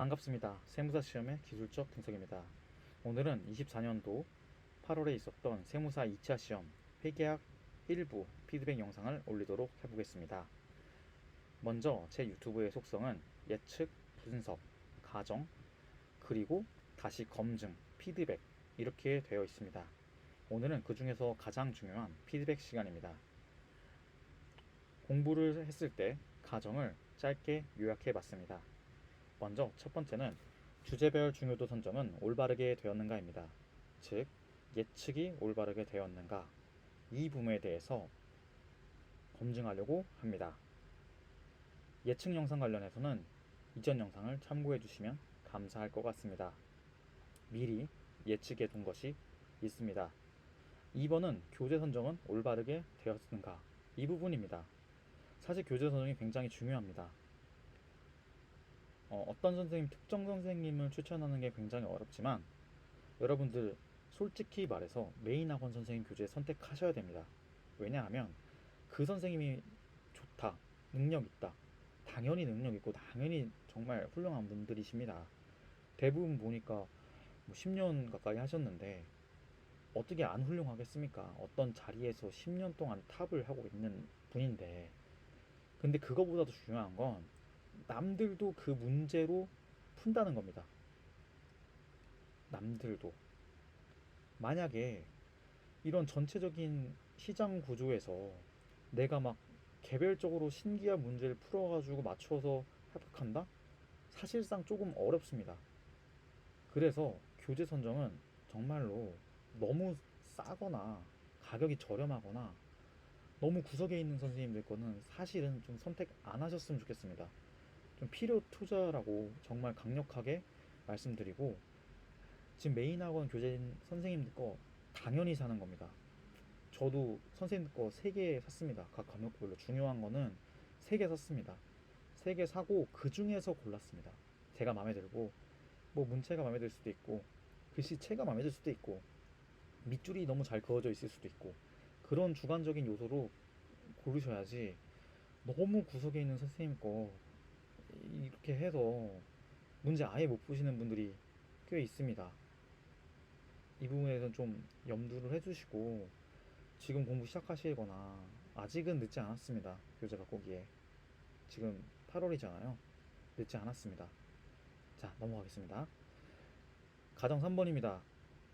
반갑습니다. 세무사 시험의 기술적 분석입니다. 오늘은 24년도 8월에 있었던 세무사 2차 시험 회계학 일부 피드백 영상을 올리도록 해보겠습니다. 먼저 제 유튜브의 속성은 예측, 분석, 가정, 그리고 다시 검증, 피드백 이렇게 되어 있습니다. 오늘은 그 중에서 가장 중요한 피드백 시간입니다. 공부를 했을 때 가정을 짧게 요약해 봤습니다. 먼저 첫 번째는 주제별 중요도 선정은 올바르게 되었는가입니다. 즉, 예측이 올바르게 되었는가 이 부분에 대해서 검증하려고 합니다. 예측 영상 관련해서는 이전 영상을 참고해 주시면 감사할 것 같습니다. 미리 예측해 둔 것이 있습니다. 2번은 교재 선정은 올바르게 되었는가 이 부분입니다. 사실 교재 선정이 굉장히 중요합니다. 어떤 선생님, 특정 선생님을 추천하는 게 굉장히 어렵지만 여러분들 솔직히 말해서 메인 학원 선생님 교재 선택하셔야 됩니다. 왜냐하면 그 선생님이 좋다, 능력 있다, 당연히 능력 있고 당연히 정말 훌륭한 분들이십니다. 대부분 보니까 뭐 10년 가까이 하셨는데 어떻게 안 훌륭하겠습니까? 어떤 자리에서 10년 동안 탑을 하고 있는 분인데, 근데 그거보다도 중요한 건 남들도 그 문제로 푼다는 겁니다. 남들도. 만약에 이런 전체적인 시장 구조에서 내가 막 개별적으로 신기한 문제를 풀어가지고 맞춰서 합격한다? 사실상 조금 어렵습니다. 그래서 교재 선정은 정말로 너무 싸거나 가격이 저렴하거나 너무 구석에 있는 선생님들 거는 사실은 좀 선택 안 하셨으면 좋겠습니다. 좀 필요 투자라고 정말 강력하게 말씀드리고, 지금 메인 학원 교재인 선생님들 거 당연히 사는 겁니다. 저도 선생님들 거 3개 샀습니다. 각 과목별로 중요한 거는 3개 샀습니다. 3개 사고 그 중에서 골랐습니다. 제가 마음에 들고, 뭐 문체가 마음에 들 수도 있고 글씨체가 마음에 들 수도 있고 밑줄이 너무 잘 그어져 있을 수도 있고, 그런 주관적인 요소로 고르셔야지 너무 구석에 있는 선생님 거 이렇게 해서 문제 아예 못 푸시는 분들이 꽤 있습니다. 이 부분에선 좀 염두를 해주시고 지금 공부 시작하시거나, 아직은 늦지 않았습니다. 교재 바꾸기에. 지금 8월이잖아요. 늦지 않았습니다. 자, 넘어가겠습니다. 가정 3번입니다.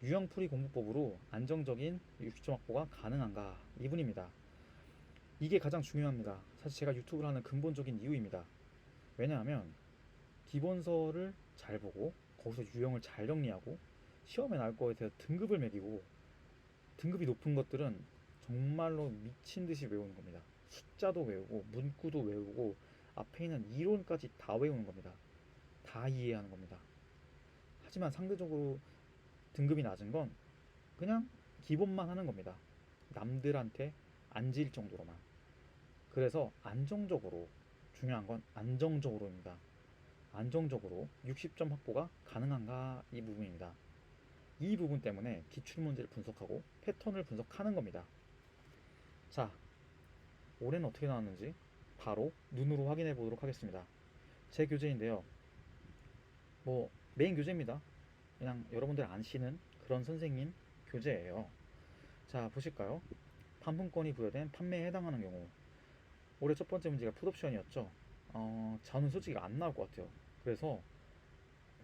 유형풀이 공부법으로 안정적인 유기점 확보가 가능한가? 이분입니다. 이게 가장 중요합니다. 사실 제가 유튜브를 하는 근본적인 이유입니다. 왜냐하면 기본서를 잘 보고 거기서 유형을 잘 정리하고 시험에 나올 거에 대해서 등급을 매기고, 등급이 높은 것들은 정말로 미친 듯이 외우는 겁니다. 숫자도 외우고 문구도 외우고 앞에 있는 이론까지 다 외우는 겁니다. 다 이해하는 겁니다. 하지만 상대적으로 등급이 낮은 건 그냥 기본만 하는 겁니다. 남들한테 안 질 정도로만. 그래서 안정적으로, 중요한 건 안정적으로입니다. 안정적으로 60점 확보가 가능한가 이 부분입니다. 이 부분 때문에 기출문제를 분석하고 패턴을 분석하는 겁니다. 자, 올해는 어떻게 나왔는지 바로 눈으로 확인해 보도록 하겠습니다. 제 교재인데요. 뭐 메인 교재입니다. 그냥 여러분들 아시는 그런 선생님 교재예요. 자, 보실까요? 판품권이 부여된 판매에 해당하는 경우, 올해 첫 번째 문제가 풋옵션이었죠. 저는 솔직히 안 나올 것 같아요. 그래서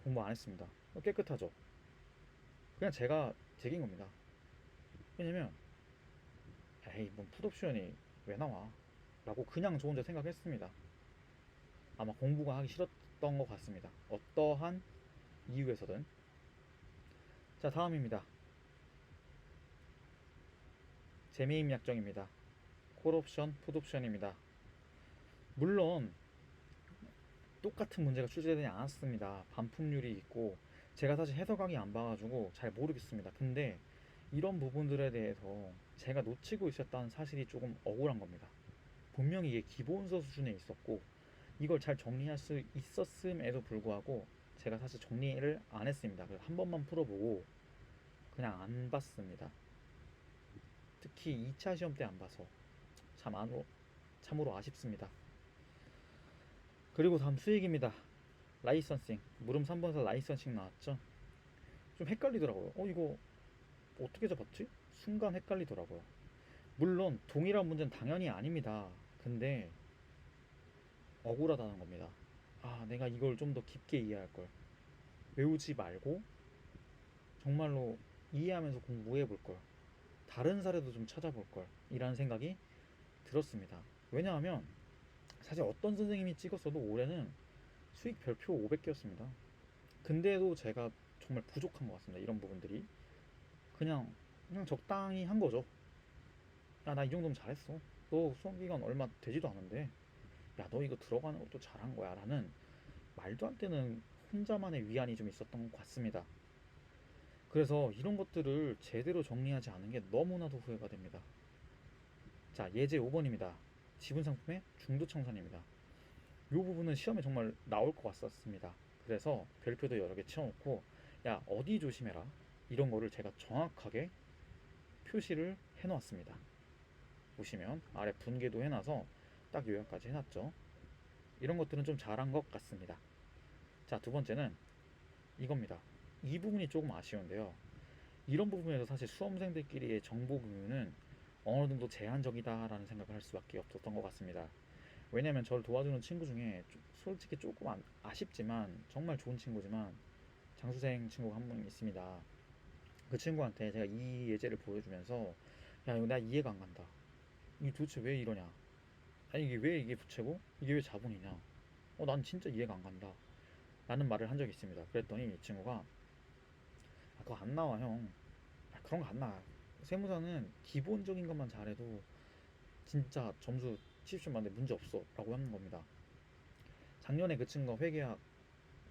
공부 안 했습니다. 깨끗하죠. 그냥 제가 제긴 겁니다. 왜냐면 에이, 뭔 풋옵션이 왜 나와? 라고 그냥 저 혼자 생각했습니다. 아마 공부가 하기 싫었던 것 같습니다. 어떠한 이유에서든. 자, 다음입니다. 재미임 약정입니다. 콜옵션, 풋옵션입니다. 물론 똑같은 문제가 출제되지 않았습니다. 반품률이 있고 제가 사실 해석강의 안 봐가지고 잘 모르겠습니다. 근데 이런 부분들에 대해서 제가 놓치고 있었다는 사실이 조금 억울한 겁니다. 분명히 이게 기본서 수준에 있었고 이걸 잘 정리할 수 있었음에도 불구하고 제가 사실 정리를 안 했습니다. 그래서 한 번만 풀어보고 그냥 안 봤습니다. 특히 2차 시험 때 안 봐서 참으로 아쉽습니다. 그리고 다음 수익입니다. 라이선싱, 물음 3번에서 라이선싱 나왔죠. 좀 헷갈리더라고요. 이거 어떻게 잡았지? 순간 헷갈리더라고요. 물론 동일한 문제는 당연히 아닙니다. 근데 억울하다는 겁니다. 내가 이걸 좀 더 깊게 이해할 걸. 외우지 말고 정말로 이해하면서 공부해 볼 걸. 다른 사례도 좀 찾아볼 걸. 이라는 생각이 들었습니다. 왜냐하면 사실 어떤 선생님이 찍었어도 올해는 수익 별표 500개였습니다. 근데도 제가 정말 부족한 것 같습니다. 이런 부분들이 그냥 적당히 한 거죠. 야, 나 이 정도면 잘했어. 너 수험 기간 얼마 되지도 않은데, 야, 너 이거 들어가는 것도 잘한 거야. 라는 말도 안 되는 혼자만의 위안이 좀 있었던 것 같습니다. 그래서 이런 것들을 제대로 정리하지 않은 게 너무나도 후회가 됩니다. 자, 예제 5번입니다. 지분 상품의 중도 청산입니다. 이 부분은 시험에 정말 나올 것 같았습니다. 그래서 별표도 여러 개 치워놓고, 야, 어디 조심해라. 이런 거를 제가 정확하게 표시를 해놓았습니다. 보시면 아래 분계도 해놔서 딱 요약까지 해놨죠. 이런 것들은 좀 잘한 것 같습니다. 자, 두 번째는 이겁니다. 이 부분이 조금 아쉬운데요. 이런 부분에서 사실 수험생들끼리의 정보 공유는 어느 정도 제한적이다라는 생각을 할 수밖에 없었던 것 같습니다. 왜냐면 저를 도와주는 친구 중에 솔직히 조금 아쉽지만 정말 좋은 친구지만 장수생 친구가 한 분 있습니다. 그 친구한테 제가 이 예제를 보여주면서, 야, 이거 내가 이해가 안 간다. 이게 도대체 왜 이러냐? 아니, 이게 왜 이게 부채고 이게 왜 자본이냐? 난 진짜 이해가 안 간다. 라는 말을 한 적이 있습니다. 그랬더니 이 친구가, 그거 안 나와, 형. 그런 거 안 나와. 세무사는 기본적인 것만 잘해도 진짜 점수 70점 만데 문제 없어 라고 하는 겁니다. 작년에 그 친구가 회계학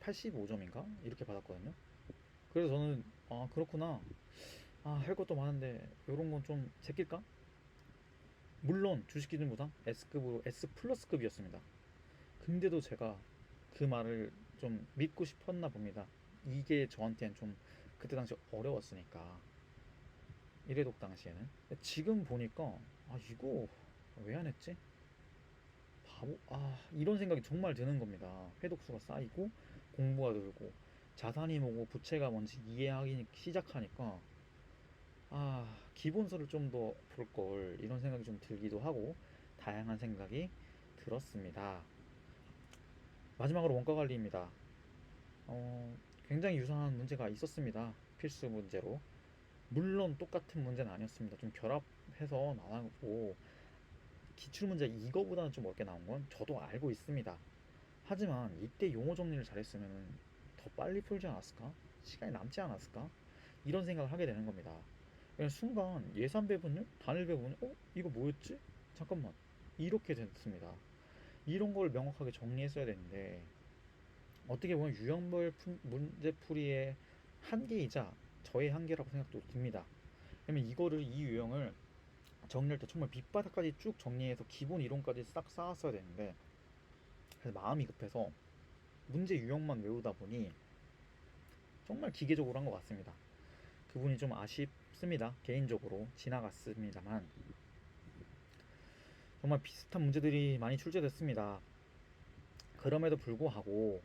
85점인가? 이렇게 받았거든요. 그래서 저는 그렇구나. 할 것도 많은데 이런 건 좀 제낄까? 물론 주식기준부상 S급으로 S 플러스급이었습니다. 근데도 제가 그 말을 좀 믿고 싶었나 봅니다. 이게 저한테는 좀 그때 당시 어려웠으니까, 일회독 당시에는. 지금 보니까 이거 왜 안 했지? 바보. 이런 생각이 정말 드는 겁니다. 회독수가 쌓이고 공부가 늘고 자산이 뭐고 부채가 뭔지 이해하기 시작하니까 기본서를 좀 더 볼 걸, 이런 생각이 좀 들기도 하고 다양한 생각이 들었습니다. 마지막으로 원가 관리입니다. 굉장히 유사한 문제가 있었습니다. 필수 문제로. 물론 똑같은 문제는 아니었습니다. 좀 결합해서 나오고 기출문제 이거보다는 좀 어렵게 나온 건 저도 알고 있습니다. 하지만 이때 용어 정리를 잘했으면 더 빨리 풀지 않았을까? 시간이 남지 않았을까? 이런 생각을 하게 되는 겁니다. 그냥 순간 예산 배분율, 단일 배분율, 이거 뭐였지? 잠깐만, 이렇게 됐습니다. 이런 걸 명확하게 정리했어야 되는데, 어떻게 보면 유형별 문제풀이의 한계이자 저의 한계라고 생각도 듭니다. 왜냐면 이 유형을 정리할 때 정말 밑바닥까지 쭉 정리해서 기본 이론까지 싹 쌓았어야 되는데, 그래서 마음이 급해서 문제 유형만 외우다 보니 정말 기계적으로 한 것 같습니다. 그 부분이 좀 아쉽습니다. 개인적으로 지나갔습니다만 정말 비슷한 문제들이 많이 출제됐습니다. 그럼에도 불구하고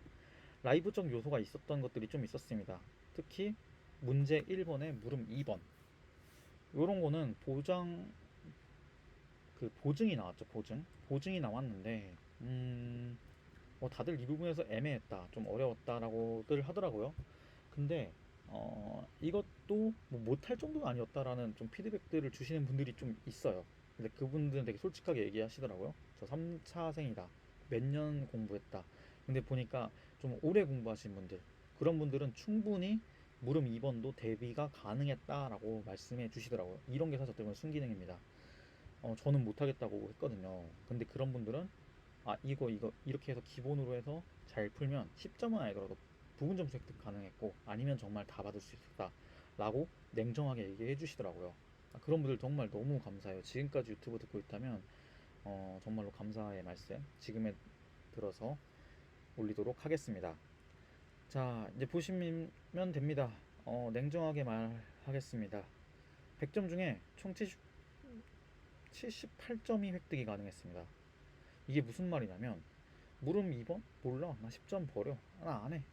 라이브적 요소가 있었던 것들이 좀 있었습니다. 특히 문제 1번에 물음 2번, 요런 거는 보증이 나왔죠. 보증이 나왔는데 다들 이 부분에서 애매했다, 좀 어려웠다라고들 하더라고요. 근데 이것도 뭐 못할 정도는 아니었다라는 좀 피드백들을 주시는 분들이 좀 있어요. 근데 그분들은 되게 솔직하게 얘기하시더라고요. 저 3차생이다. 몇 년 공부했다. 근데 보니까 좀 오래 공부하신 분들, 그런 분들은 충분히 물음 2번도 대비가 가능했다라고 말씀해 주시더라고요. 이런 게 사실 어떻게 보면 순기능입니다. 저는 못하겠다고 했거든요. 근데 그런 분들은 이거 이렇게 해서 기본으로 해서 잘 풀면 10점은 아니더라도 부분 점수 획득 가능했고, 아니면 정말 다 받을 수 있었다 라고 냉정하게 얘기해 주시더라고요. 그런 분들 정말 너무 감사해요. 지금까지 유튜브 듣고 있다면 정말로 감사의 말씀 지금에 들어서 올리도록 하겠습니다. 자, 이제 보시면 됩니다. 냉정하게 말하겠습니다. 100점 중에 총 78점이 획득이 가능했습니다. 이게 무슨 말이냐면 물음 2번? 몰라. 나 10점 버려. 나 안 해.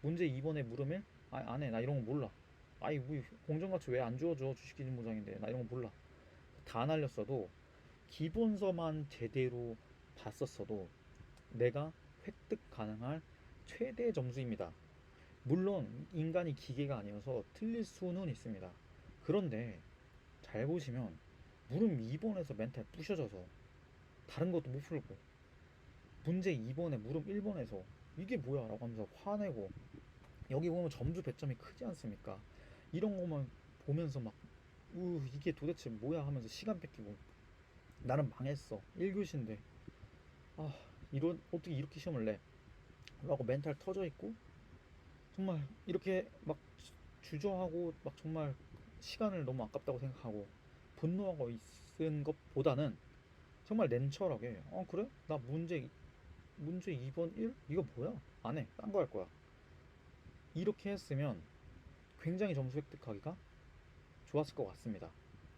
문제 2번에 물음 1? 안 해. 나 이런 거 몰라. 아이, 뭐 공정가치 왜 안 주어져? 주식기준보장인데. 나 이런 거 몰라. 다 날렸어도 기본서만 제대로 봤었어도 내가 획득 가능할 최대 점수입니다. 물론 인간이 기계가 아니어서 틀릴 수는 있습니다. 그런데 잘 보시면 물음 2번에서 멘탈 부셔져서 다른 것도 못 풀고 문제 2번에 물음 1번에서 이게 뭐야 라고 하면서 화내고 여기 보면 점수 배점이 크지 않습니까? 이런 것만 보면서 막 이게 도대체 뭐야 하면서 시간 뺏기고 나는 망했어 1교시인데 아 이런 어떻게 이렇게 시험을 내 라고 멘탈 터져 있고 정말 이렇게 막 주저하고 막 정말 시간을 너무 아깝다고 생각하고 분노하고 있은 것보다는 정말 냉철하게 그래? 나 문제 2번 1? 이거 뭐야? 안 해. 딴 거 할 거야. 이렇게 했으면 굉장히 점수 획득하기가 좋았을 것 같습니다.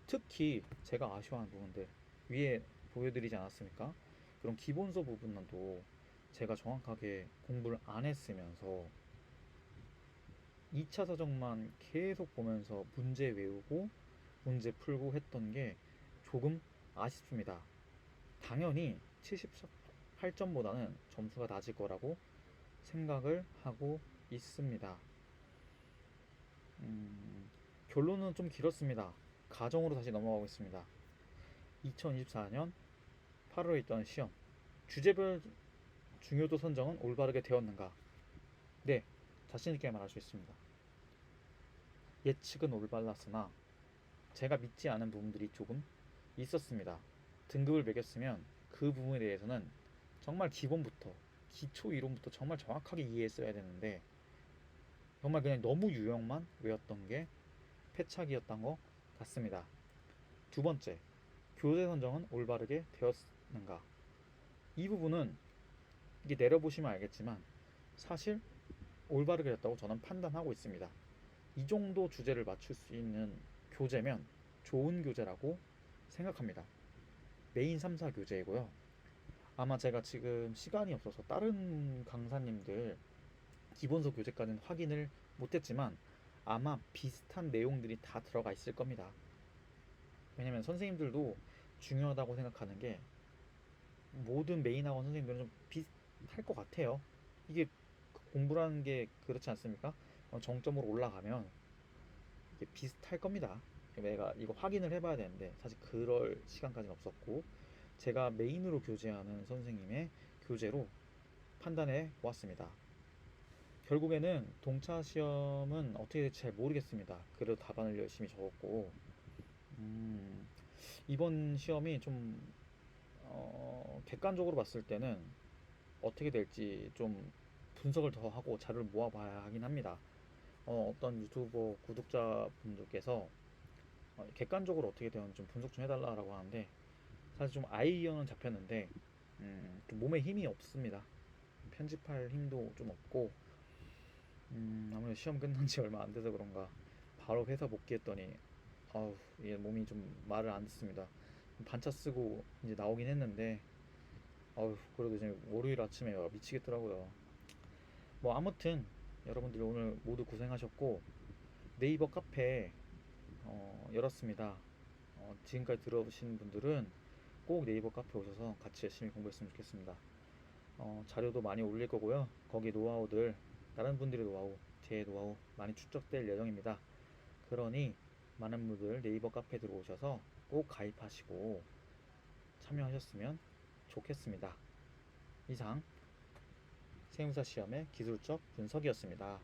특히 제가 아쉬워하는 부분들 위에 보여드리지 않았습니까? 그런 기본서 부분도 제가 정확하게 공부를 안 했으면서 2차 서적만 계속 보면서 문제 외우고 문제 풀고 했던 게 조금 아쉽습니다. 당연히 78점보다는 점수가 낮을 거라고 생각을 하고 있습니다. 결론은 좀 길었습니다. 가정으로 다시 넘어가겠습니다. 2024년 8월에 있던 시험 주제별 중요도 선정은 올바르게 되었는가? 네, 자신있게 말할 수 있습니다. 예측은 올바랐으나 제가 믿지 않은 부분들이 조금 있었습니다. 등급을 매겼으면 그 부분에 대해서는 정말 기본부터 기초 이론부터 정말 정확하게 이해했어야 되는데 정말 그냥 너무 유형만 외웠던 게 패착이었던 것 같습니다. 두 번째, 교재 선정은 올바르게 되었는가? 이 부분은 이게 내려보시면 알겠지만 사실 올바르게 됐다고 저는 판단하고 있습니다. 이 정도 주제를 맞출 수 있는 교재면 좋은 교재라고 생각합니다. 메인 3사 교재이고요. 아마 제가 지금 시간이 없어서 다른 강사님들 기본서 교재까지는 확인을 못했지만 아마 비슷한 내용들이 다 들어가 있을 겁니다. 왜냐면 선생님들도 중요하다고 생각하는 게 모든 메인학원 선생님들은 좀 비슷할 것 같아요. 이게 공부라는 게 그렇지 않습니까? 정점으로 올라가면 이게 비슷할 겁니다. 내가 이거 확인을 해봐야 되는데 사실 그럴 시간까지는 없었고 제가 메인으로 교재하는 선생님의 교재로 판단해 보았습니다. 결국에는 동차 시험은 어떻게 될지 잘 모르겠습니다. 그래도 답안을 열심히 적었고 이번 시험이 좀 객관적으로 봤을 때는 어떻게 될지 좀 분석을 더 하고 자료를 모아봐야 하긴 합니다. 어떤 유튜버 구독자분들께서 객관적으로 어떻게 되었는지 좀 분석 좀 해달라고 하는데 사실 좀 아이디어는 잡혔는데 좀 몸에 힘이 없습니다. 편집할 힘도 좀 없고 아무래도 시험 끝난 지 얼마 안 돼서 그런가 바로 회사 복귀했더니 아우 이게 몸이 좀 말을 안 듣습니다. 반차 쓰고 이제 나오긴 했는데 아우 그래도 이제 월요일 아침에 미치겠더라고요. 뭐 아무튼 여러분들 오늘 모두 고생하셨고 네이버 카페 열었습니다. 지금까지 들어오신 분들은 꼭 네이버 카페 오셔서 같이 열심히 공부했으면 좋겠습니다. 자료도 많이 올릴 거고요. 거기 노하우들 다른 분들의 노하우, 제 노하우 많이 축적될 예정입니다. 그러니 많은 분들 네이버 카페 들어오셔서 꼭 가입하시고 참여하셨으면 좋겠습니다. 이상 세무사 시험의 기술적 분석이었습니다.